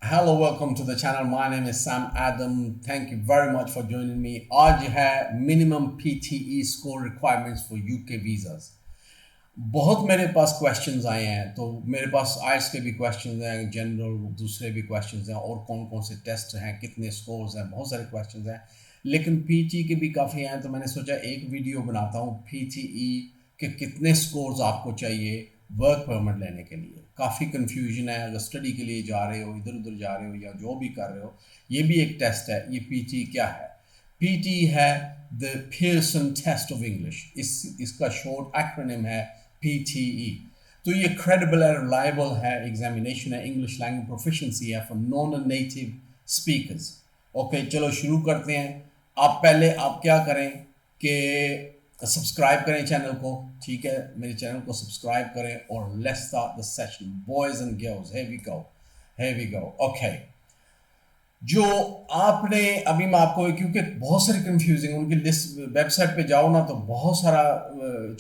Hello, welcome to the channel. My name is Sam Adam. Thank you very much for joining me. आज है minimum PTE score requirements for UK visas. बहुत मेरे पास questions आए हैं, तो मेरे पास आइल्स के भी क्वेश्चंस हैं, जनरल दूसरे भी क्वेश्चंस हैं, और कौन कौन से टेस्ट हैं, कितने स्कोर्स हैं, बहुत सारे क्वेश्चंस हैं। लेकिन पीटी के भी काफ़ी हैं, तो मैंने सोचा एक वीडियो बनाता हूँ पीटीई के कितने स्कोर्स आपको चाहिए वर्क परमिट लेने के लिए। काफ़ी कन्फ्यूजन है, अगर स्टडी के लिए जा रहे हो, इधर उधर जा रहे हो या जो भी कर रहे हो। ये भी एक टेस्ट है। ये पीटी क्या है? पीटी है the Pearson test of English. इसका शॉर्ट एक्रोनिम है PTE। तो ये क्रेडिबल है, रिलायबल है, एग्जामिनेशन है, इंग्लिश लैंग्वेज प्रोफिशिएंसी है for non native speakers. Okay, चलो शुरू करते हैं। आप क्या करें कि सब्सक्राइब करें चैनल को, ठीक है, मेरे चैनल को सब्सक्राइब करें और let's start the session boys and girls. Here we go. Okay, जो आपने अभी मैं आपको, क्योंकि बहुत सारी कंफ्यूजिंग उनकी लिस्ट, वेबसाइट पे जाओ ना तो बहुत सारा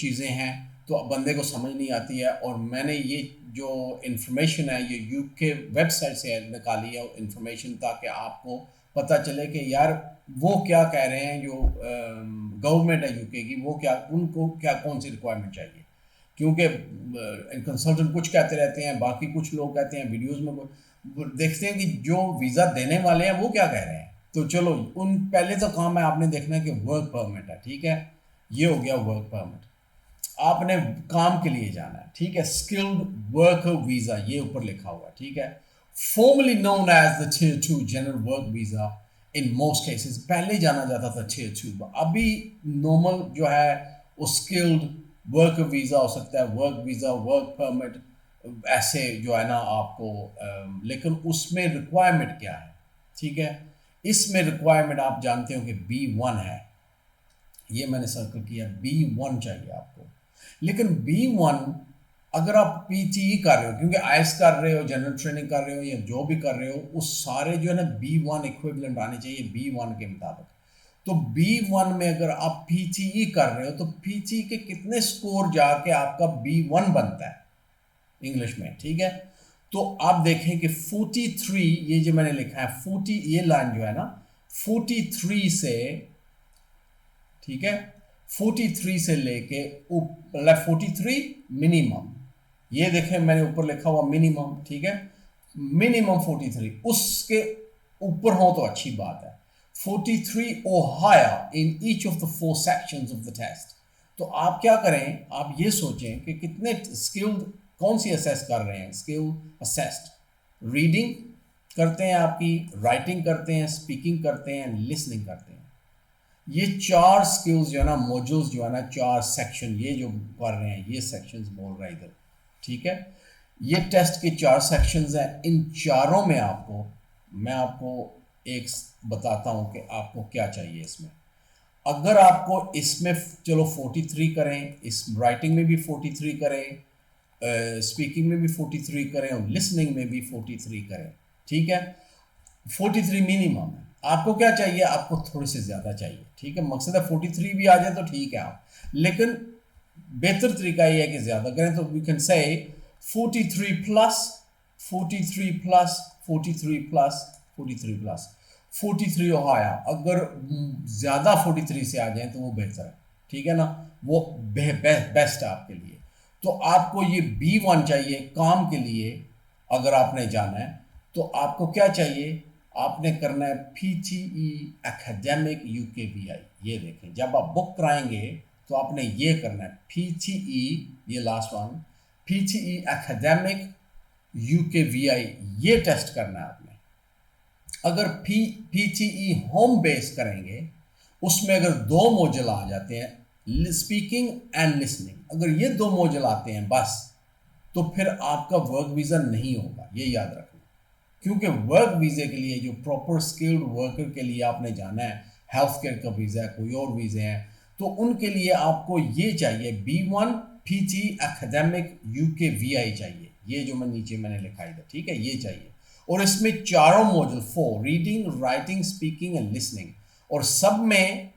चीज़ें हैं, तो बंदे को समझ नहीं आती है। और मैंने ये जो इन्फॉर्मेशन है ये यूके वेबसाइट से निकाली है इन्फॉर्मेशन, ताकि आपको पता चले कि यार वो क्या कह रहे हैं, जो गवर्नमेंट है यूके की, वो क्या, उनको क्या कौन सी रिक्वायरमेंट चाहिए। क्योंकि कंसल्टेंट कुछ कहते रहते हैं, बाकी कुछ लोग कहते हैं वीडियोस में, देखते हैं कि जो वीज़ा देने वाले हैं वो क्या कह रहे हैं। तो चलो, उन पहले तो काम है आपने देखना है कि वर्क परमिट है, ठीक है, ये हो गया वर्क परमिट। आपने काम के लिए जाना है, ठीक है, स्किल्ड वर्कर वीज़ा ये ऊपर लिखा हुआ है, ठीक है, formerly known as the Tier 2 general work visa in most cases. पहले जाना जाता था Tier 2, अभी नॉर्मल जो है वो स्किल्ड वर्कर वीज़ा हो सकता है, वर्क वीज़ा, वर्क परमिट, ऐसे जो है ना आपको। लेकिन उसमें रिक्वायरमेंट क्या है, ठीक है, इसमें रिक्वायरमेंट आप जानते हो कि B1 है, ये मैंने सर्कल किया, B1 चाहिए आपको। लेकिन B1 अगर आप पीटीई कर रहे हो, क्योंकि आईएलटीएस कर रहे हो, जनरल ट्रेनिंग कर रहे हो या जो भी कर रहे हो, उस सारे जो है ना B1 इक्विवेलेंट आने चाहिए B1 के मुताबिक। तो B1 में अगर आप पीटीई कर रहे हो तो पीटीई के कितने स्कोर जाके आपका B1 बनता है इंग्लिश में, ठीक है। तो आप देखें कि 43, ये जो मैंने लिखा है 40, ये लाइन जो है ना 43 से, ठीक है, 43 से लेके मतलब 43 मिनिमम, ये देखें मैंने ऊपर लिखा हुआ मिनिमम, ठीक है, मिनिमम 43, उसके ऊपर हो तो अच्छी बात है। 43 or higher in each of the 4 sections of the test। तो आप क्या करें, आप ये सोचें कि कितने स्किल्ड, कौन सी असेस कर रहे हैं, स्किल असेस्ड। रीडिंग करते हैं, आपकी राइटिंग करते हैं, स्पीकिंग करते हैं, लिसनिंग करते हैं। ये 4 स्किल्स जो है ना, मॉड्यूल्स जो है ना, 4 सेक्शन ये जो कर रहे हैं, ये सेक्शंस बोल रहा है इधर, ठीक है। ये टेस्ट के 4 सेक्शंस हैं। इन चारों में मैं आपको एक बताता हूं कि आपको क्या चाहिए इसमें। अगर आपको इसमें चलो 43 करें, इस राइटिंग में भी 43 करें, स्पीकिंग में भी 43 करें और लिसनिंग में भी 43 करें, ठीक है, 43 मिनिमम है। आपको क्या चाहिए, आपको थोड़े से ज़्यादा चाहिए, ठीक है, मकसद है 43 भी आ जाए तो ठीक है आप, लेकिन बेहतर तरीका ये है कि ज़्यादा करें। तो we can say 43 plus 43 plus 43 plus 43 plus 43 हो आया। अगर ज़्यादा 43 से आ जाए तो वो बेहतर है, ठीक है ना, वो बेस्ट है आपके लिए। तो आपको ये B1 चाहिए काम के लिए। अगर आपने जाना है तो आपको क्या चाहिए, आपने करना है PTE एकेडमिक UKVI। ये देखें, जब आप बुक कराएंगे तो आपने ये करना है PTE, ये last one, PTE academic UKVI, ये टेस्ट करना है आपने। अगर PTE होम बेस करेंगे, उसमें अगर 2 मॉड्यूल आ जाते हैं, स्पीकिंग एंड लिसनिंग, अगर ये 2 मॉड्यूल आते हैं बस, तो फिर आपका वर्क वीज़ा नहीं होगा, ये याद रखना। क्योंकि वर्क वीज़े के लिए, जो प्रॉपर स्किल्ड वर्कर के लिए आपने जाना है, हेल्थ केयर का वीज़ा है, कोई और वीज़े हैं, तो उनके लिए आपको ये चाहिए B1 PTE एकेडमिक UKVI चाहिए। ये जो मैंने लिखा है, ठीक है, ये चाहिए। और इसमें चारों module 4, reading, writing, speaking and listening, और सब में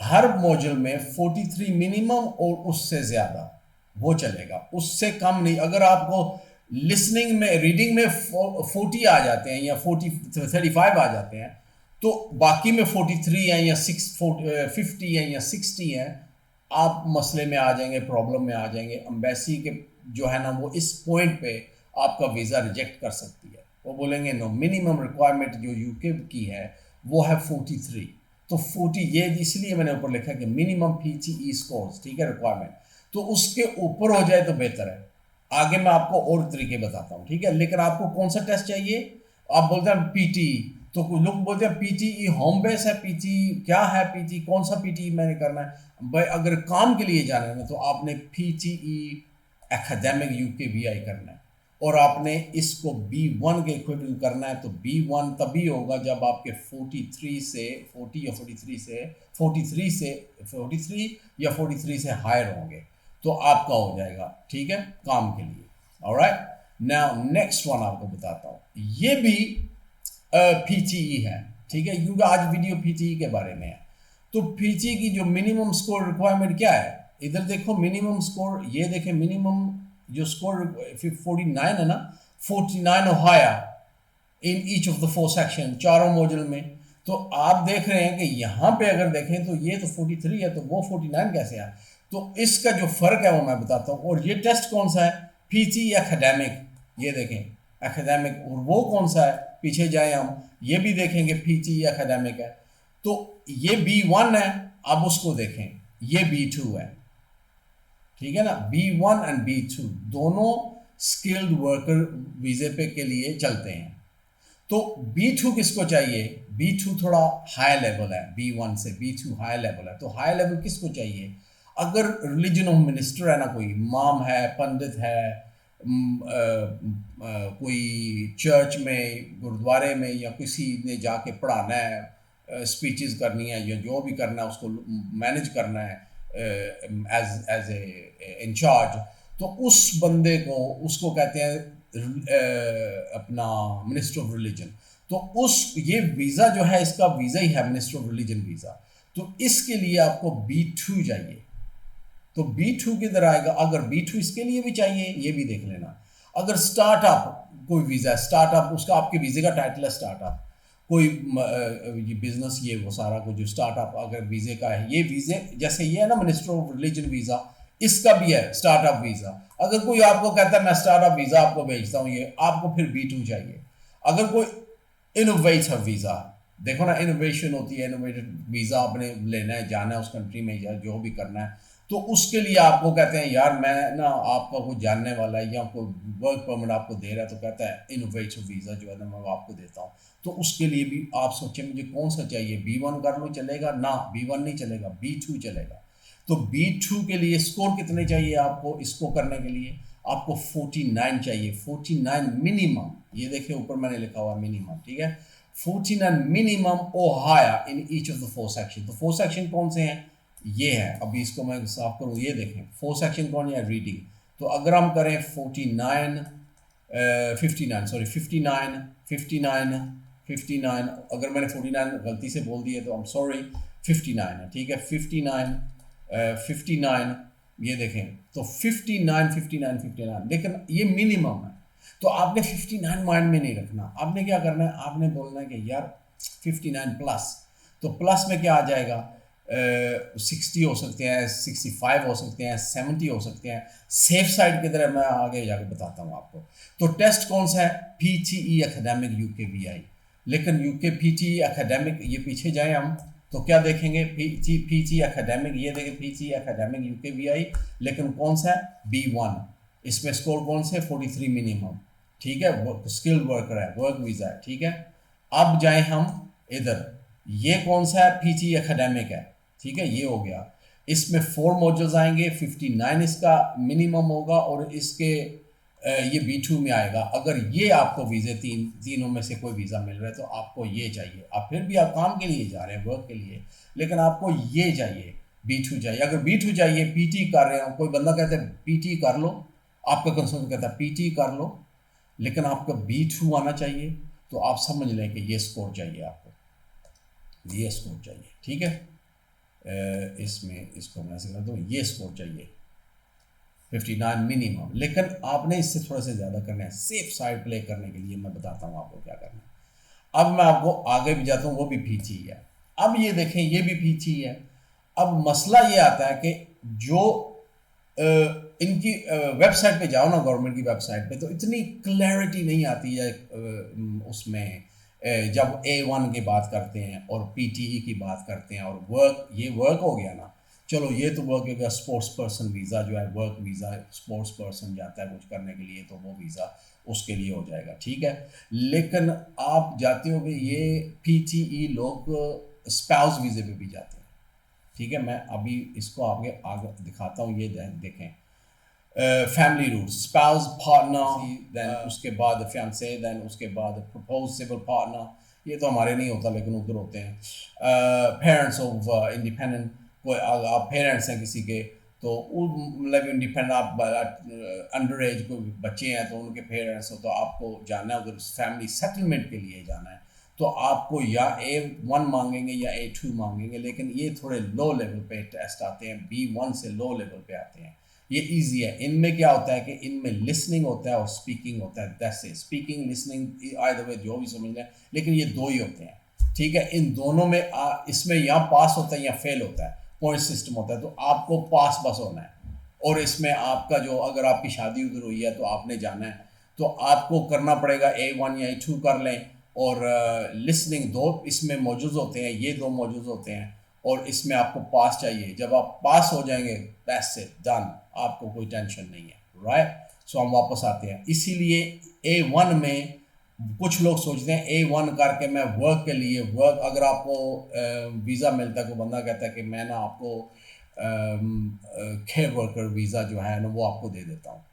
हर मॉड्यूल में 43 मिनिमम और उससे ज़्यादा वो चलेगा, उससे कम नहीं। अगर आपको लिसनिंग में, रीडिंग में 40 आ जाते हैं या 35 आ जाते हैं, तो बाकी में 43 हैं या 50 हैं या 60 हैं, आप मसले में आ जाएंगे, प्रॉब्लम में आ जाएंगे। एम्बेसी के जो है ना वो इस पॉइंट पे आपका वीज़ा रिजेक्ट कर सकती है। वो बोलेंगे नो, मिनिमम रिक्वायरमेंट जो यूके की है वो है 43। तो 40, ये इसलिए मैंने ऊपर लिखा कि मिनिमम पीटीई स्कोर्स, ठीक है, रिक्वायरमेंट, तो उसके ऊपर हो जाए तो बेहतर है। आगे मैं आपको और तरीके बताता हूँ, ठीक है। लेकिन आपको कौन सा टेस्ट चाहिए? आप बोलते हैं पीटीई, तो कुछ लोग बोलते हैं पीटीई होम बेस है, पीटीई क्या है, पीटीई कौन सा पीटीई मैंने करना है भाई? अगर काम के लिए जाना है ना तो आपने पीटीई एकेडमिक यूकेवीआई करना है, और आपने इसको B1 के इक्विवेलेंट करना है। तो B1 तभी होगा जब आपके 43 से 40 या 43 या 43 से हायर होंगे, तो आपका हो जाएगा, ठीक है, काम के लिए। ऑलराइट, नाउ नेक्स्ट वन आपको बताता हूँ, ये भी पीटीई है, ठीक है, क्योंकि आज वीडियो पीटीई के बारे में है। तो पीटीई की जो मिनिमम स्कोर रिक्वायरमेंट क्या है, इधर देखो मिनिमम स्कोर, ये देखें मिनिमम जो स्कोर 49 है ना, 49 और higher in each of the 4 section, चारों मॉड्यूल में। तो आप देख रहे हैं कि यहाँ पे अगर देखें तो ये तो 43 है, तो वो 49 कैसे आया? तो इसका जो फर्क है वो मैं बताता हूँ। और ये टेस्ट कौन सा है? पीटीई एकेडमिक, ये देखें एकेडमिक। और वो कौन सा है? पीछे जाए हम, ये भी देखेंगे पीटीई एकेडमिक है। तो ये B1 है, अब उसको देखें, ये B2 है, ठीक है ना। B1 एंड B2 दोनों स्किल्ड वर्कर वीजे पे के लिए चलते हैं। तो B2 किसको चाहिए? B2 थोड़ा हाई लेवल है, B1 से B2 हाई लेवल है। तो हाई लेवल किसको चाहिए? अगर रिलीजन ऑफ मिनिस्टर है ना, कोई इमाम है, पंडित है, कोई चर्च में, गुरुद्वारे में, या किसी ने जाके पढ़ाना है, स्पीचेस करनी है, या जो भी करना है उसको मैनेज करना है एज ए इंचार्ज, तो उस बंदे को, उसको कहते हैं अपना मिनिस्टर ऑफ रिलीजन। तो उस, ये वीज़ा जो है इसका वीज़ा ही है मिनिस्टर ऑफ रिलीजन वीज़ा। तो इसके लिए आपको B2 चाहिए। तो B2 किधर आएगा? अगर B2 इसके लिए भी चाहिए, ये भी देख लेना। अगर स्टार्टअप कोई वीज़ा, स्टार्टअप उसका आपके वीज़े का टाइटल है स्टार्टअप, कोई ये बिजनेस, ये वो सारा कुछ जो स्टार्टअप अगर वीज़े का है, ये वीज़े जैसे ये है ना मिनिस्टर ऑफ रिलीजन वीज़ा, इसका भी है स्टार्टअप वीज़ा। अगर कोई आपको कहता है मैं स्टार्टअप वीज़ा आपको भेजता हूँ, ये आपको फिर B2 चाहिए। अगर कोई इनोवेटिव वीज़ा, देखो ना, इनोवेशन होती है, इनोवेटिव वीज़ा आपने लेना है, जाना है उस कंट्री में या जो भी करना है, तो उसके लिए आपको कहते हैं यार मैं ना, आपका कोई जानने वाला है या कोई वर्क परमिट आपको दे रहा है, तो कहता है इनोवेटिव वीज़ा जो है ना मैं आपको देता हूँ। तो उसके लिए भी आप सोचें मुझे कौन सा चाहिए, B1 कर लो चलेगा ना, B1 नहीं चलेगा, B2 चलेगा। तो B2 के लिए स्कोर कितने चाहिए आपको? इसको करने के लिए आपको 49 चाहिए, 49 मिनिमम। ये देखिए ऊपर मैंने लिखा हुआ मिनिमम, ठीक है, 49 मिनिमम और higher in each of the 4 section. तो 4 सेक्शन कौन से हैं? ये है, अभी इसको मैं साफ करूँ, ये देखें 4 सेक्शन कौन है? रीडिंग। तो अगर हम करें 59 59 सॉरी 59 59 59, अगर मैंने 49 गलती से बोल दिया तो आई एम सॉरी, 59 है, ठीक है, 59 59, ये देखें तो 59 59 59, लेकिन ये मिनिमम है। तो आपने 59 माइंड में नहीं रखना, आपने क्या करना है, आपने बोलना है कि यार 59 प्लस। तो प्लस में क्या आ जाएगा? 60 हो सकते हैं, 65 हो सकते हैं, 70 हो सकते हैं। सेफ साइड की तरह मैं आगे जाकर बताता हूँ आपको। तो टेस्ट कौन सा है? PTE academic UKVI. लेकिन यूके पीटीई एकेडमिक, ये पीछे जाएं हम तो क्या देखेंगे? पीटीई एकेडमिक, ये देखें पीटीई एकेडमिक यूकेवीआई, लेकिन कौन सा है? B1। इसमें स्कोर कौन से? 43 मिनिमम, ठीक है, स्किल्ड वर्कर है, वर्क वीज़ा है, ठीक है। अब जाएं हम इधर, ये कौन सा है? पीटीई एकेडमिक है, ठीक है, ये हो गया। इसमें 4 मॉड्यूल्स आएंगे, 59 इसका मिनिमम होगा, और इसके ये B2 में आएगा। अगर ये आपको वीज़े तीनों में से कोई वीज़ा मिल रहा है तो आपको ये चाहिए। आप फिर भी आप काम के लिए जा रहे हैं, वर्क के लिए, लेकिन आपको ये चाहिए, B2 चाहिए। अगर B2 चाहिए, PT कर रहे हो, कोई बंदा कहता है PT कर लो, आपका कंसल्टेंट कहता है PT कर लो, लेकिन आपका B2 आना चाहिए, तो आप समझ लें कि ये स्कोर चाहिए आपको, ये स्कोर चाहिए, ठीक है। इसमें इसको मैं समझा दूँ, ये स्कोर चाहिए, 59 मिनिमम, लेकिन आपने इससे थोड़ा सा ज़्यादा करना है। सेफ साइड प्ले करने के लिए मैं बताता हूँ आपको क्या करना है। अब मैं आपको आगे भी जाता हूँ, वो भी पीछी है। अब ये देखें, ये भी पीछी है। अब मसला ये आता है कि जो इनकी वेबसाइट पे जाओ ना, गवर्नमेंट की वेबसाइट पे, तो इतनी क्लैरिटी नहीं आती है उसमें जब A1 की बात करते हैं और PTE की बात करते हैं, और वर्क, ये वर्क हो गया ना, चलो ये तो वर्क हो गया। स्पोर्ट्स पर्सन वीज़ा जो है, वर्क वीज़ा, स्पोर्ट्स पर्सन जाता है कुछ करने के लिए, तो वो वीज़ा उसके लिए हो जाएगा, ठीक है। लेकिन आप जाते हो कि ये PTE लोग स्पाउस वीज़े पे भी जाते हैं, ठीक है। मैं अभी इसको आगे आगे दिखाता हूँ, ये देखें। Family routes, spouse, partner, then उसके बाद फियांसे, देन उसके बाद प्रपोज सिविल पार्टनर। ये तो हमारे नहीं होता, लेकिन उधर होते हैं। पेरेंट्स ऑफ इंडिपेंडेंट, कोई आप पेरेंट्स हैं किसी के, तो मतलब इंडिपेंडेंट, आप अंडर एज कोई बच्चे हैं तो उनके पेरेंट्स हो, तो आपको जाना है उधर फैमिली सेटलमेंट के लिए जाना है, तो आपको या A1 मांगेंगे या A2 मांगेंगे। लेकिन ये थोड़े लो लेवल पे टेस्ट आते हैं, B1 से लो लेवल पे आते हैं। ये इजी है। इनमें क्या होता है कि इनमें लिसनिंग होता है और स्पीकिंग होता है। That's it, speaking, listening, either way जो भी समझ लें, लेकिन ये दो ही होते हैं, ठीक है। इन दोनों में इसमें या पास होता है या फेल होता है, पॉइंट सिस्टम होता है। तो आपको पास बस होना है। और इसमें आपका जो, अगर आपकी शादी उधर हुई है तो आपने जाना है, तो आपको करना पड़ेगा A1 या A2 कर लें। और लिसनिंग दो इसमें मौजूद होते हैं, ये दो मौजूद होते हैं, और इसमें आपको पास चाहिए। जब आप पास हो जाएंगे, दैट्स इट, डन, आपको कोई टेंशन नहीं है, राइट। सो हम वापस आते हैं। इसीलिए A1 में कुछ लोग सोचते हैं A1 करके मैं वर्क के लिए, वर्क, अगर आपको वीज़ा मिलता है, कोई बंदा कहता है कि मैं ना आपको केयर वर्कर वीज़ा जो है ना वो आपको दे देता हूँ,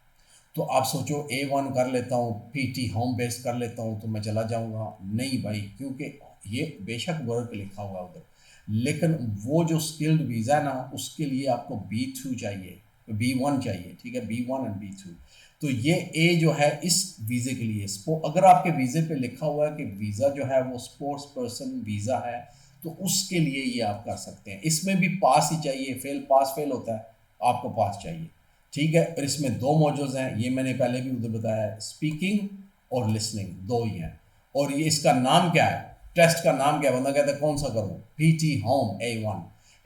तो आप सोचो A1 कर लेता हूँ, PT होम बेस कर लेता हूँ, तो मैं चला जाऊँगा। नहीं भाई, क्योंकि ये बेशक वर्क लिखा हुआ उधर, लेकिन वो जो स्किल्ड वीज़ा है ना, उसके लिए आपको B2 चाहिए, B1 चाहिए, ठीक है, B1 एंड B2। तो ये A जो है इस वीज़े के लिए, अगर आपके वीज़े पे लिखा हुआ है कि वीज़ा जो है वो स्पोर्ट्स पर्सन वीज़ा है, तो उसके लिए ये आप कर सकते हैं। इसमें भी पास ही चाहिए, फेल पास फेल होता है, आपको पास चाहिए, ठीक है। और इसमें दो मॉड्यूल्स हैं, ये मैंने पहले भी उधर बताया, स्पीकिंग और लिसनिंग, दो ही हैं। और ये इसका नाम क्या है, टेस्ट का नाम क्या है? बंदा कहता है कौन सा करूँ, PT होम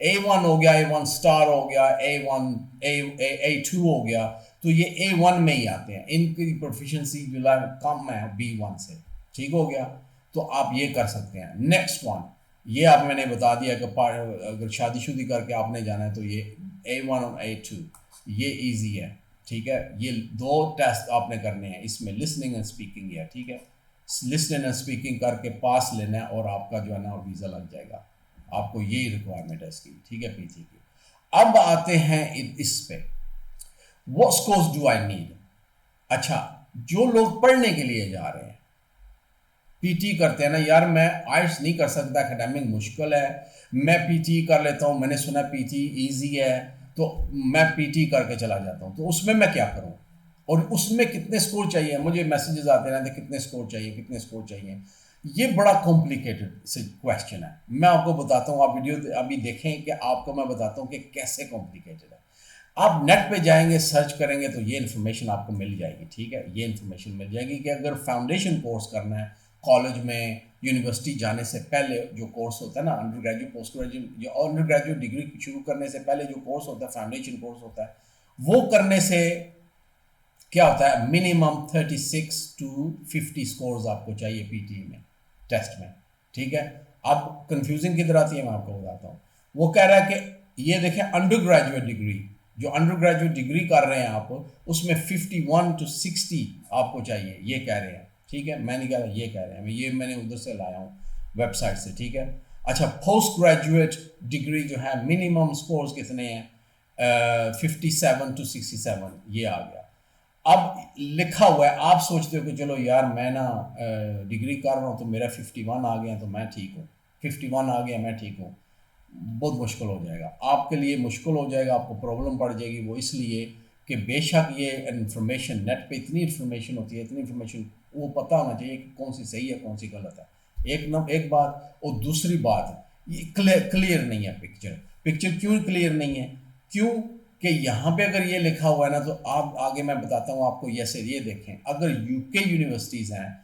A1 हो गया, A1 स्टार हो गया, A1 A2 हो गया, तो ये A1 में ही आते हैं। इनकी प्रोफिशिएंसी जो है कम है B1 से, ठीक हो गया। तो आप ये कर सकते हैं। नेक्स्ट वन, ये आप मैंने बता दिया कि अगर शादीशुदी करके आपने जाना है तो ये A1 और A2, ये इजी है, ठीक है। ये दो टेस्ट आपने करने हैं, इसमें लिसनिंग एंड स्पीकिंग है, ठीक है। लिसनिंग एंड स्पीकिंग करके पास लेना है और आपका जो है ना वीज़ा लग जाएगा। आपको यही रिक्वायरमेंट है इसकी, ठीक है, PT की। अब आते हैं इस पे, what scores do I need. अच्छा, जो लोग पढ़ने के लिए जा रहे हैं, PT करते हैं ना, यार मैं आइट्स नहीं कर सकता, एकेडमिक मुश्किल है, मैं PT कर लेता हूँ, मैंने सुना PT ईजी है, तो मैं PT करके चला जाता हूँ, तो उसमें मैं क्या करूँ, और उसमें कितने स्कोर चाहिए। मुझे मैसेजेस आते रहते हैं कितने स्कोर चाहिए, कितने स्कोर चाहिए। ये बड़ा कॉम्प्लिकेटेड क्वेश्चन है। मैं आपको बताता हूँ, आप वीडियो अभी देखें कि आपको मैं बताता हूँ कि कैसे कॉम्प्लिकेटेड है। आप नेट पे जाएंगे, सर्च करेंगे, तो ये इन्फॉर्मेशन आपको मिल जाएगी, ठीक है। ये इन्फॉर्मेशन मिल जाएगी कि अगर फाउंडेशन कोर्स करना है कॉलेज में, यूनिवर्सिटी जाने से पहले जो कोर्स होता है ना, अंडर ग्रेजुएट, पोस्ट ग्रेजुएट, या अंडर ग्रेजुएट डिग्री शुरू करने से पहले जो कोर्स होता है, फाउंडेशन कोर्स होता है, वो करने से क्या होता है, मिनिमम 36 to 50 स्कोर्स आपको चाहिए PT में, टेस्ट में, ठीक है। अब कंफ्यूजिंग किधर आती है मैं आपको बताता हूँ। वो कह रहा है कि ये देखें, अंडर ग्रेजुएट डिग्री, जो अंडर ग्रेजुएट डिग्री कर रहे हैं आप, उसमें 51 to 60 आपको चाहिए, ये कह रहे हैं, ठीक है। मैं नहीं कह रहा, ये कह रहे हैं, ये मैंने उधर से लाया हूँ वेबसाइट से, ठीक है। अच्छा, पोस्ट ग्रेजुएट डिग्री जो है, मिनिमम स्कोर्स कितने हैं, 57 to 67, ये आ गया। अब लिखा हुआ है, आप सोचते हो कि चलो यार मैं ना डिग्री कर रहा हूँ तो मेरा 51 आ गया तो मैं ठीक हूँ, 51 आ गया मैं ठीक हूँ। बहुत मुश्किल हो जाएगा आपके लिए, मुश्किल हो जाएगा, आपको प्रॉब्लम पड़ जाएगी। वो इसलिए कि बेशक ये इन्फॉर्मेशन, नेट पे इतनी इन्फॉर्मेशन होती है, इतनी इन्फॉर्मेशन, वो पता होना चाहिए कि कौन सी सही है कौन सी गलत है, एक बात। और दूसरी बात, ये क्लियर नहीं है पिक्चर। पिक्चर क्यों क्लियर नहीं है? क्यों कि यहाँ पे अगर ये लिखा हुआ है ना, तो आप आगे मैं बताता हूँ आपको। ये ये देखें, अगर यूके यूनिवर्सिटीज़ हैं,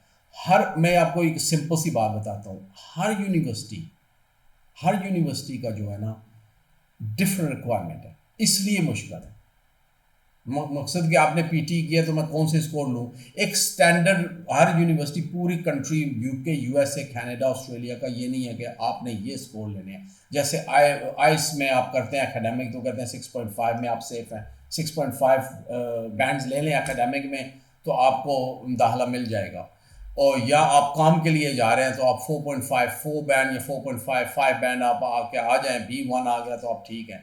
मैं आपको एक सिंपल सी बात बताता हूँ, हर यूनिवर्सिटी का जो है ना डिफरेंट रिक्वायरमेंट है, इसलिए मुश्किल है। मकसद कि आपने पीटी किया तो मैं कौन से स्कोर लूँ। एक स्टैंडर्ड हर यूनिवर्सिटी, पूरी country, UK, USA, Canada, Australia का ये नहीं है कि आपने ये स्कोर लेने हैं। जैसे आइस में आप करते हैं एकेडमिक, तो कहते हैं 6.5 में आप सेफ हैं, 6.5 बैंड्स ले लें एकेडमिक में तो आपको दाखिला मिल जाएगा। और या आप काम के लिए जा रहे हैं तो आप 4.5 4 बैंड या 4.5 5 बैंड आप आके आ जाएं, B1 आ गया तो आप ठीक हैं।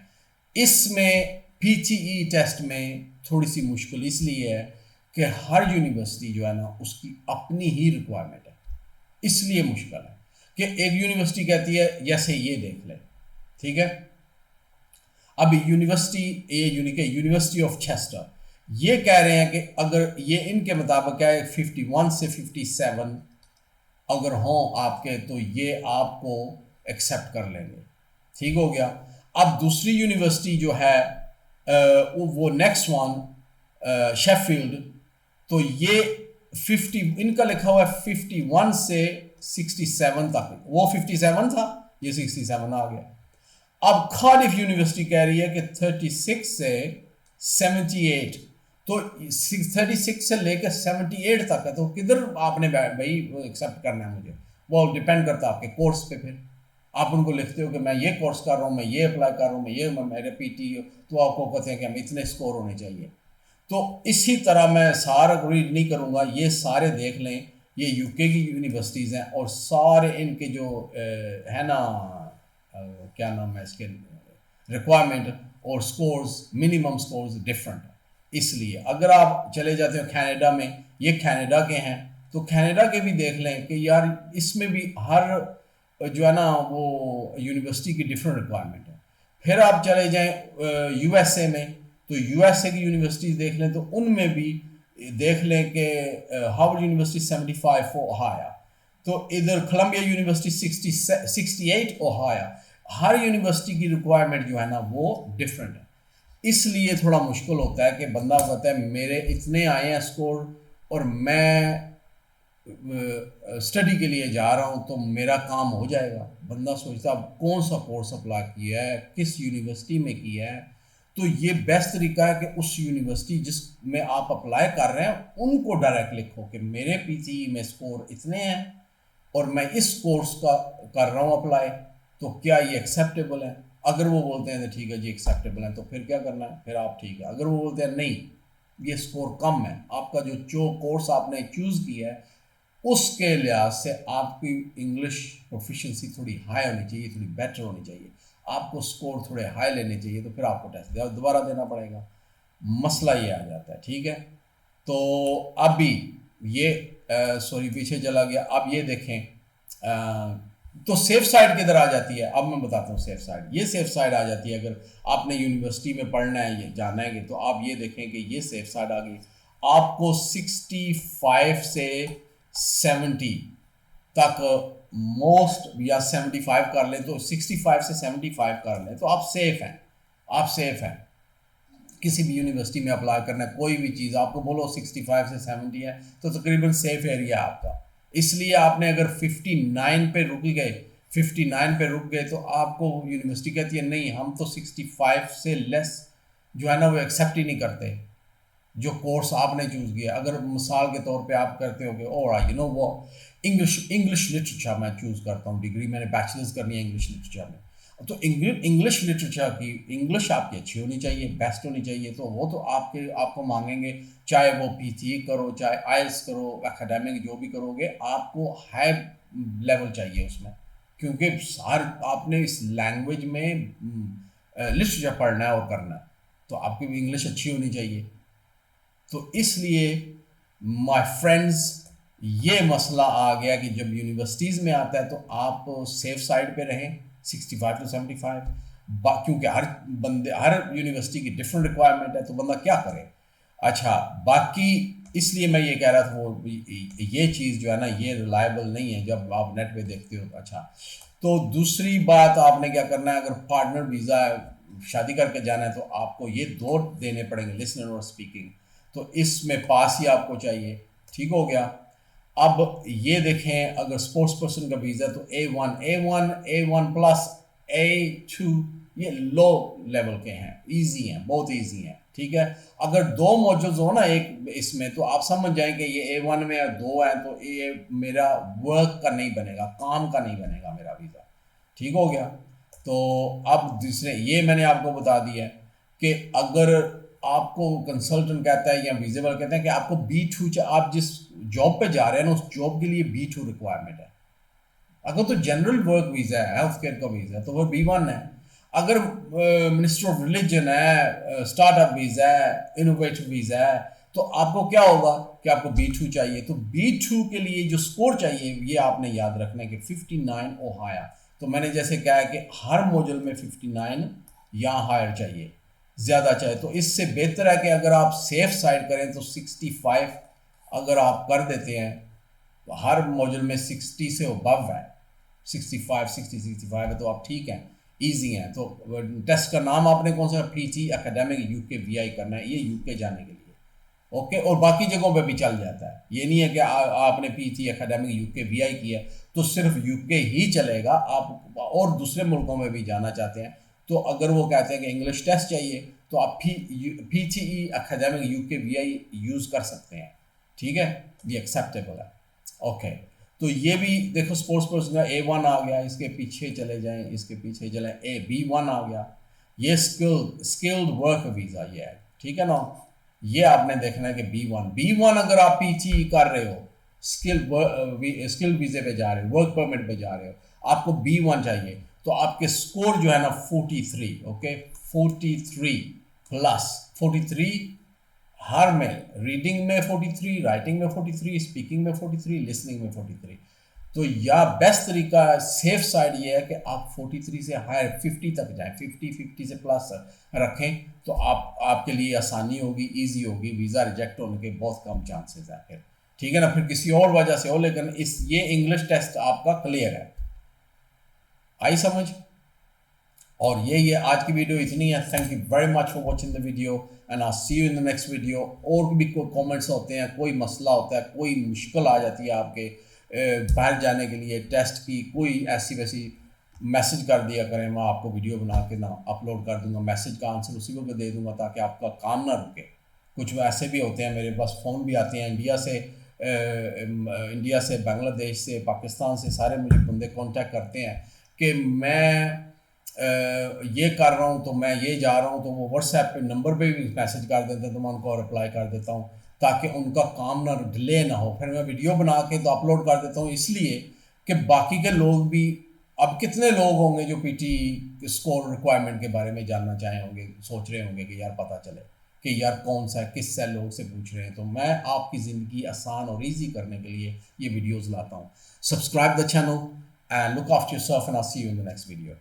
इसमें पीटीई टेस्ट में थोड़ी सी मुश्किल इसलिए है कि हर यूनिवर्सिटी जो है ना उसकी अपनी ही रिक्वायरमेंट है, इसलिए मुश्किल है कि एक यूनिवर्सिटी कहती है जैसे ये देख ले, ठीक है। अब यूनिवर्सिटी ऑफ चेस्टर ये कह रहे हैं कि अगर ये इनके मुताबिक है 51 से 57 अगर हों आपके तो ये आपको एक्सेप्ट कर लेंगे, ठीक हो गया। अब दूसरी यूनिवर्सिटी जो है वो नेक्स्ट वन शेफील्ड, तो ये 50 इनका लिखा हुआ है 51 से 67 तक, वो 57 था, ये 67 आ गया। अब कार्डिफ यूनिवर्सिटी कह रही है कि 36 से 78, तो 36 से लेकर 78 तक है, तो किधर आपने भाई एक्सेप्ट करना है मुझे, वो डिपेंड करता है आपके कोर्स पे। फिर आप उनको लिखते हो कि मैं ये कोर्स कर रहा हूँ, मैं ये अप्लाई कर रहा हूँ, मैं मेरे पीटी, तो आपको कहते हैं कि हम इतने स्कोर होने चाहिए। तो इसी तरह मैं सारा रीड नहीं करूँगा, ये सारे देख लें, ये यूके की यूनिवर्सिटीज़ हैं और सारे इनके जो है ना क्या नाम है इसके, रिक्वायरमेंट और स्कोर्स, मिनिमम स्कोर्स डिफरेंट है। इसलिए अगर आप चले जाते हो कनाडा में, ये कनाडा के हैं, तो कनाडा के भी देख लें कि यार इसमें भी हर जो है ना वो यूनिवर्सिटी की डिफरेंट रिक्वायरमेंट है। फिर आप चले जाएं यूएसए में, तो यूएसए की यूनिवर्सिटीज़ देख लें, तो उनमें भी देख लें कि हार्वर्ड यूनिवर्सिटी 75 ओहायो, तो इधर कोलंबिया यूनिवर्सिटी 68 ओहायो। हर यूनिवर्सिटी की रिक्वायरमेंट जो है ना वो डिफरेंट है, इसलिए थोड़ा मुश्किल होता है कि बंदा कहता है मेरे इतने आए हैं स्कोर और मैं स्टडी के लिए जा रहा हूँ तो मेरा काम हो जाएगा। बंदा सोचता अब कौन सा कोर्स अप्लाई किया है, किस यूनिवर्सिटी में किया है, तो ये बेस्ट तरीका है कि उस यूनिवर्सिटी जिसमें आप अप्लाई कर रहे हैं उनको डायरेक्ट लिखो कि मेरे पीसीई में स्कोर इतने हैं और मैं इस कोर्स का कर रहा हूँ अप्लाई, तो क्या ये एक्सेप्टेबल है। अगर वो बोलते हैं तो ठीक है जी एक्सेप्टेबल है, तो फिर क्या करना है, फिर आप ठीक है। अगर वो बोलते हैं नहीं ये स्कोर कम है, आपका जो कोर्स आपने चूज़ किया है उसके लिहाज से आपकी इंग्लिश प्रोफिशिएंसी थोड़ी हाई होनी चाहिए, थोड़ी बेटर होनी चाहिए, आपको स्कोर थोड़े हाई लेने चाहिए, तो फिर आपको टेस्ट दोबारा देना पड़ेगा। मसला ये आ जाता है, ठीक है। तो अभी ये सॉरी पीछे चला गया। अब ये देखें तो सेफ साइड किधर आ जाती है, अब मैं बताता हूँ सेफ साइड। ये सेफ साइड आ जाती है अगर आपने यूनिवर्सिटी में पढ़ना है, ये जाना है, तो आप ये देखें कि ये सेफ साइड आ गई। आपको 65 से 70 तक मोस्ट, या 75 कर लें, तो 65 से 75 कर लें तो आप सेफ हैं, आप सेफ हैं। किसी भी यूनिवर्सिटी में अप्लाई करना है, कोई भी चीज़ आपको बोलो 65 से 70 है तो तकरीबन सेफ एरिया आपका। इसलिए आपने अगर 59 पे रुक गए, 59 पे रुक गए, तो आपको यूनिवर्सिटी कहती है नहीं हम तो 65 से लेस जो है ना वो एक्सेप्ट ही नहीं करते जो कोर्स आपने चूज़ किया। अगर मिसाल के तौर पे आप करते होगे और यू नो वो इंग्लिश लिटरेचर मैं चूज़ करता हूँ, डिग्री मैंने बैचलर्स करनी है इंग्लिश लिटरेचर में, तो इंग्लिश लिटरेचर की इंग्लिश आपकी अच्छी होनी चाहिए, बेस्ट होनी चाहिए, तो वो तो आपको मांगेंगे, चाहे वो पीटीई करो, चाहे आइल्स करो, एकेडमिक जो भी करोगे, आपको हाई लेवल चाहिए उसमें, क्योंकि आपने इस लैंग्वेज में लिटरेचर पढ़ना है और करना है, तो आपकी भी इंग्लिश अच्छी होनी चाहिए। तो इसलिए माय फ्रेंड्स ये मसला आ गया कि जब यूनिवर्सिटीज़ में आता है तो आप सेफ साइड पे रहें 65 to 75, क्योंकि हर यूनिवर्सिटी की डिफरेंट रिक्वायरमेंट है, तो बंदा क्या करे। अच्छा बाकी इसलिए मैं ये कह रहा था वो ये चीज़ जो है ना ये रिलायबल नहीं है जब आप नेट पे देखते हो। अच्छा तो दूसरी बात आपने क्या करना है, अगर पार्टनर वीज़ा है शादी करके जाना है तो आपको ये 2 देने पड़ेंगे, लिसनिंग और स्पीकिंग, तो इसमें पास ही आपको चाहिए। ठीक हो गया। अब ये देखें, अगर स्पोर्ट्स पर्सन का वीज़ा तो A1 प्लस A2 ये लो लेवल के हैं, इजी हैं, बहुत इजी हैं। ठीक है, अगर 2 मॉड्यूल्स हो ना एक इसमें, तो आप समझ जाएं कि ये A1 में 2 हैं, तो ये मेरा वर्क का नहीं बनेगा, काम का नहीं बनेगा मेरा वीज़ा। ठीक हो गया। तो अब दूसरे ये मैंने आपको बता दिया कि अगर आपको कंसल्टेंट कहता है या वीज़े वाला कहते हैं कि आपको B2, आप जिस जॉब पे जा रहे हैं ना, उस जॉब के लिए B2 रिक्वायरमेंट है। अगर तो जनरल वर्क वीज़ा है, हेल्थ केयर का वीज़ा है, तो वो B1 है। अगर मिनिस्टर ऑफ रिलीजन है, स्टार्टअप वीज़ा है, इनोवेटिव वीज़ा है, तो आपको क्या होगा कि आपको B2 चाहिए। तो B2 के लिए जो स्कोर चाहिए ये आपने याद रखना है कि 59 और हायर। तो मैंने जैसे कहा है कि हर मॉड्यूल में 59 या हायर चाहिए, ज़्यादा चाहिए। तो इससे बेहतर है कि अगर आप सेफ साइड करें तो 65 अगर आप कर देते हैं, तो हर मॉड्यूल में 60 से अबव है, 65 है, तो आप ठीक हैं, ईजी हैं। तो टेस्ट का नाम आपने कौन सा, PT एकेडमिक UK VI करना है, ये UK जाने के लिए। ओके, और बाकी जगहों पे भी चल जाता है। ये नहीं है कि आपने PT एकेडमिक UK VI किया तो सिर्फ UK ही चलेगा, आप और दूसरे मुल्कों में भी जाना चाहते हैं तो अगर वो कहते हैं कि इंग्लिश टेस्ट चाहिए तो आप PTE academic UK VI use कर सकते हैं। ठीक है, ये एक्सेप्टेबल है। ओके, तो ये भी देखो स्पोर्ट्स पर्सन का A1 आ गया, इसके पीछे चले जाएं, इसके पीछे चले B1 आ गया। ये स्किल्ड वर्क वीज़ा ये है। ठीक है ना, ये आपने देखना है कि B1 अगर आप PT कर रहे हो, स्किल वीज़े पे जा रहे हो, वर्क परमिट पे जा रहे हो, आपको B1 चाहिए, तो आपके स्कोर जो है ना 43, ओके 43 प्लस 43 हर में, रीडिंग में 43, राइटिंग में 43, स्पीकिंग में 43, लिसनिंग में 43। तो या बेस्ट तरीका सेफ साइड ये है कि आप 43 से हायर 50 तक जाएं, 50 से प्लस रखें, तो आपके लिए आसानी होगी, इजी होगी, वीज़ा रिजेक्ट होने के बहुत कम चांसेस हैं फिर। ठीक है ना, फिर किसी और वजह से हो, लेकिन ये इंग्लिश टेस्ट आपका क्लियर है। आई समझ? और ये आज की वीडियो इतनी है। Thank you very much for watching the video and I see you in the next video. और भी कोई कमेंट्स होते हैं, कोई मसला होता है, कोई मुश्किल आ जाती है आपके बाहर जाने के लिए टेस्ट की, कोई ऐसी वैसी मैसेज कर दिया करें, मैं आपको वीडियो बना के ना अपलोड कर दूंगा, मैसेज का आंसर उसी वक्त दे दूंगा ताकि आपका काम ना रुके। कुछ ऐसे भी होते हैं, मेरे पास फ़ोन भी आते हैं इंडिया से, बांग्लादेश से, पाकिस्तान से, सारे मुझे बंदे कांटेक्ट करते हैं कि मैं ये कर रहा हूँ, तो मैं ये जा रहा हूँ, तो वो व्हाट्सएप पे नंबर पे भी मैसेज कर देते हैं, तो मैं उनको रिप्लाई कर देता हूँ ताकि उनका काम ना डिले ना हो। फिर मैं वीडियो बना के तो अपलोड कर देता हूँ, इसलिए कि बाकी के लोग भी, अब कितने लोग होंगे जो PT स्कोर रिक्वायरमेंट के बारे में जानना चाहे होंगे, सोच रहे होंगे कि यार पता चले कि यार कौन सा है, किस से लोग से पूछ रहे हैं। तो मैं आपकी ज़िंदगी आसान और ईजी करने के लिए ये वीडियोज़ लाता हूँ। Subscribe the channel and look after yourself and I see you in the next video.